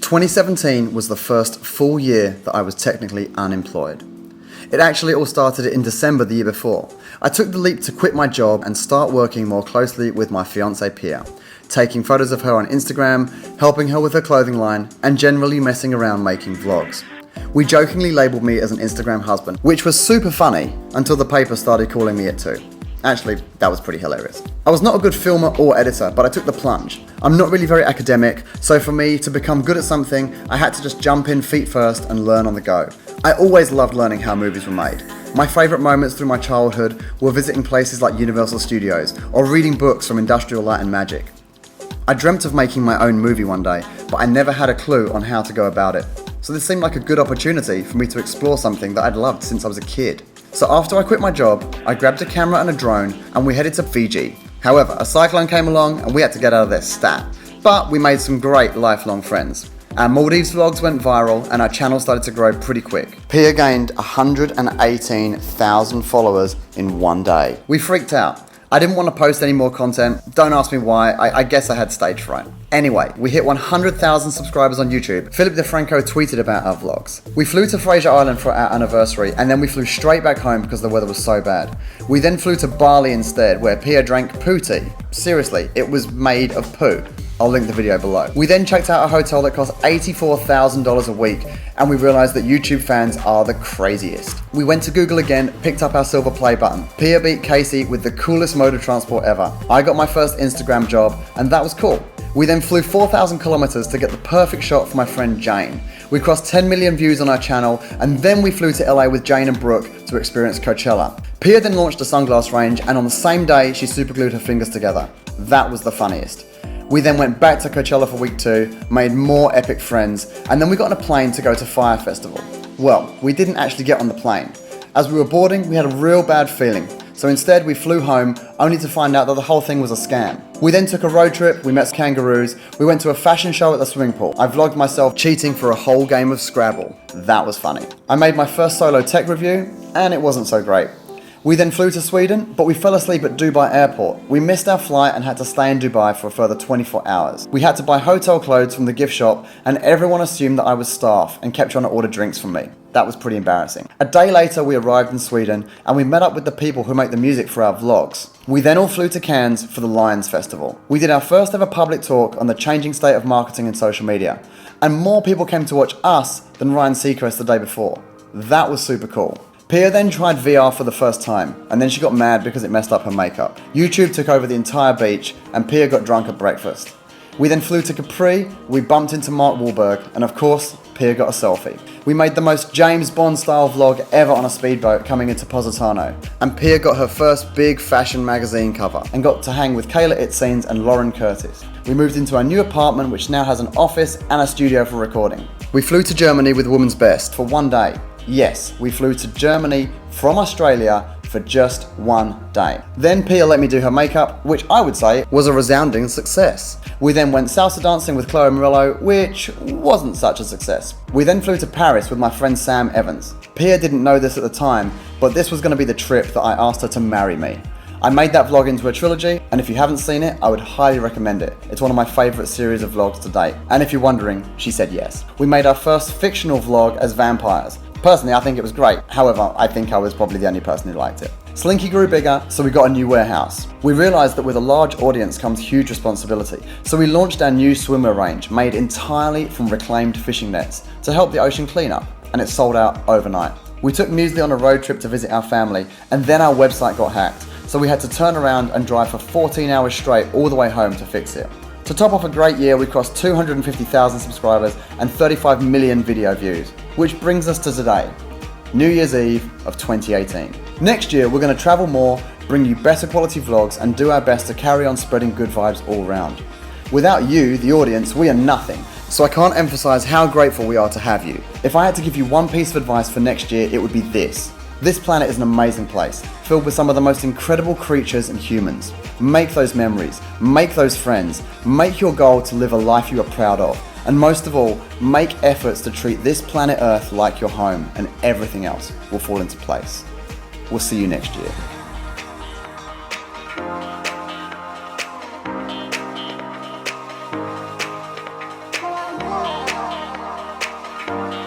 2017 was the first full year that I was technically unemployed. It actually all started in December the year before. I took the leap to quit my job and start working more closely with my fiancée Pia, taking photos of her on Instagram, helping her with her clothing line, and generally messing around making vlogs. We jokingly labelled me as an Instagram husband, which was super funny until the paper started calling me it too. Actually, that was pretty hilarious. I was not a good filmer or editor, but I took the plunge. I'm not really very academic, so for me to become good at something, I had to just jump in feet first and learn on the go. I always loved learning how movies were made. My favourite moments through my childhood were visiting places like Universal Studios or reading books from Industrial Light and Magic. I dreamt of making my own movie one day, but I never had a clue on how to go about it. So this seemed like a good opportunity for me to explore something that I'd loved since I was a kid. So after I quit my job, I grabbed a camera and a drone and we headed to Fiji. However, a cyclone came along and we had to get out of there stat. But we made some great lifelong friends. Our Maldives vlogs went viral and our channel started to grow pretty quick. Pia gained 118,000 followers in one day. We freaked out. I didn't want to post any more content. Don't ask me why. I guess I had stage fright. Anyway, we hit 100,000 subscribers on YouTube. Philip DeFranco tweeted about our vlogs. We flew to Fraser Island for our anniversary and then we flew straight back home because the weather was so bad. We then flew to Bali instead where Pia drank poo tea. Seriously, it was made of poo. I'll link the video below. We then checked out a hotel that cost $84,000 a week and we realized that YouTube fans are the craziest. We went to Google again, picked up our silver play button. Pia beat Casey with the coolest mode of transport ever. I got my first Instagram job and that was cool. We then flew 4,000 kilometers to get the perfect shot for my friend Jane. We crossed 10 million views on our channel and then we flew to LA with Jane and Brooke to experience Coachella. Pia then launched a sunglass range and on the same day she superglued her fingers together. That was the funniest. We then went back to Coachella for week 2, made more epic friends, and then we got on a plane to go to Fyre Festival. Well, we didn't actually get on the plane. As we were boarding, we had a real bad feeling, so instead we flew home, only to find out that the whole thing was a scam. We then took a road trip, we met kangaroos, we went to a fashion show at the swimming pool. I vlogged myself cheating for a whole game of Scrabble. That was funny. I made my first solo tech review, and it wasn't so great. We then flew to Sweden, but we fell asleep at Dubai airport. We missed our flight and had to stay in Dubai for a further 24 hours. We had to buy hotel clothes from the gift shop and everyone assumed that I was staff and kept trying to order drinks from me. That was pretty embarrassing. A day later we arrived in Sweden and we met up with the people who make the music for our vlogs. We then all flew to Cannes for the Lions Festival. We did our first ever public talk on the changing state of marketing and social media. And more people came to watch us than Ryan Seacrest the day before. That was super cool. Pia then tried VR for the first time, and then she got mad because it messed up her makeup. YouTube took over the entire beach, and Pia got drunk at breakfast. We then flew to Capri, we bumped into Mark Wahlberg, and of course, Pia got a selfie. We made the most James Bond style vlog ever on a speedboat coming into Positano, and Pia got her first big fashion magazine cover, and got to hang with Kayla Itzines and Lauren Curtis. We moved into our new apartment which now has an office and a studio for recording. We flew to Germany with Woman's Best for one day. Yes, we flew to Germany from Australia for just one day. Then Pia let me do her makeup, which I would say was a resounding success. We then went salsa dancing with Chloe Murillo, which wasn't such a success. We then flew to Paris with my friend Sam Evans. Pia didn't know this at the time, but this was going to be the trip that I asked her to marry me. I made that vlog into a trilogy, and if you haven't seen it, I would highly recommend it. It's one of my favourite series of vlogs to date. And if you're wondering, she said yes. We made our first fictional vlog as vampires. Personally, I think it was great. However, I think I was probably the only person who liked it. Slinky grew bigger, so we got a new warehouse. We realised that with a large audience comes huge responsibility. So we launched our new swimwear range, made entirely from reclaimed fishing nets, to help the ocean clean up, and it sold out overnight. We took Muesli on a road trip to visit our family, and then our website got hacked. So we had to turn around and drive for 14 hours straight all the way home to fix it. To top off a great year, we crossed 250,000 subscribers and 35 million video views, which brings us to today, New Year's Eve of 2018. Next year, we're going to travel more, bring you better quality vlogs, and do our best to carry on spreading good vibes all around. Without you, the audience, we are nothing, so I can't emphasize how grateful we are to have you. If I had to give you one piece of advice for next year, it would be this. This planet is an amazing place, filled with some of the most incredible creatures and humans. Make those memories, make those friends, make your goal to live a life you are proud of, and most of all, make efforts to treat this planet Earth like your home, and everything else will fall into place. We'll see you next year. Bye.